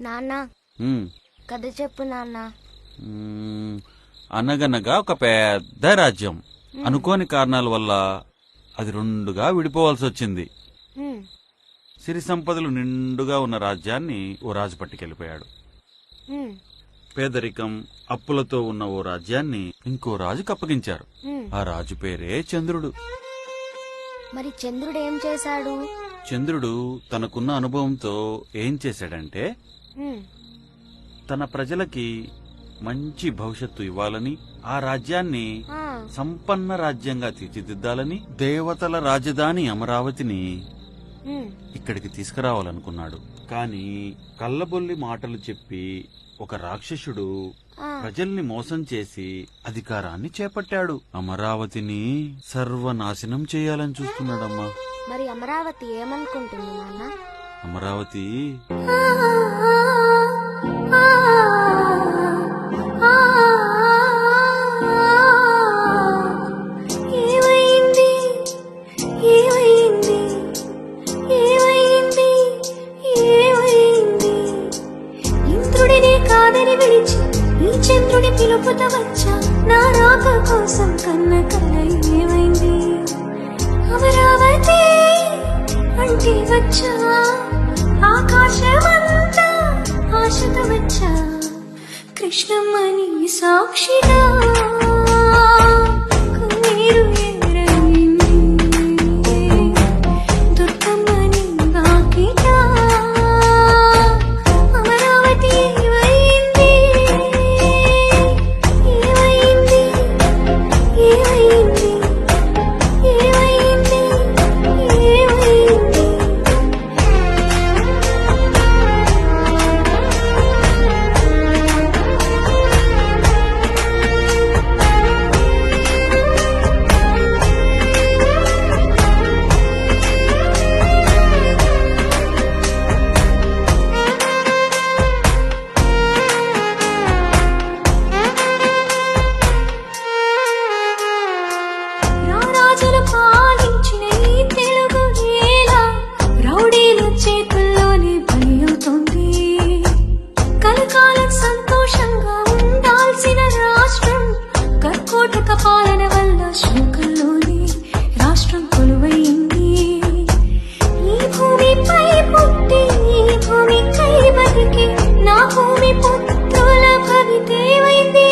నాన్న కథ చెప్పు నాన్న. అనగనగా ఒక పెద్ద రాజ్యం అనుకోని కారణాల వల్ల అది రెండుగా విడిపోవాల్సి వచ్చింది. సిరి సంపదలు నిండుగా ఉన్న రాజ్యాన్ని ఓ రాజు పట్టుకెళ్లిపోయాడు. పేదరికం అప్పులతో ఉన్న ఓ రాజ్యాన్ని ఇంకో రాజుకు అప్పగించారు. ఆ రాజు పేరే చంద్రుడు. మరి చంద్రుడు ఏం చేశాడు? చంద్రుడు తనకున్న అనుభవంతో ఏం చేశాడంటే తన ప్రజలకి మంచి భవిష్యత్తు ఇవ్వాలని, ఆ రాజ్యాన్ని సంపన్న రాజ్యంగా తీర్చిదిద్దాలని దేవతల రాజధాని అమరావతిని ఇక్కడికి తీసుకురావాలనుకున్నాడు. కాని కళ్ళబొల్లి మాటలు చెప్పి ఒక రాక్షసుడు ప్రజల్ని మోసం చేసి అధికారాన్ని చేపట్టాడు. అమరావతిని సర్వనాశనం చేయాలని చూస్తున్నాడమ్మా. మరి అమరావతి ఏమనుకుంటుంది నాన్న? అమరావతి చంద్రుని పిలుపుత వచ్చా, నా రాక కోసం కన్న కల ఏమైంది? అమరావతి అంటే వచ్చా, ఆకాశమంతా ఆశతో వచ్చా, కృష్ణమ్మని సాక్షిగా కన్నీరు ఎరగింది, దుర్గమ్మని వాకిట అమరావతి ఏమైంది? ఏమైంది? ఏమైంది? ఏమైంది? ఏమైంది? రారాజులు పాలించిన ఈ తెలుగు నేల రౌడీల చేతుల్లోనే బలి అవుతోంది. కలకాలం సంతోషంగా ఉండాల్సిన రాష్ట్రం కర్కోటక పాలన వల్ల శోకంలోనే రాష్ట్రం కొలువైంది. ఈ భూమిపై పుట్టి ఈ భూమికై బతికి నా భూమి పుత్రుల భవితేమైంది?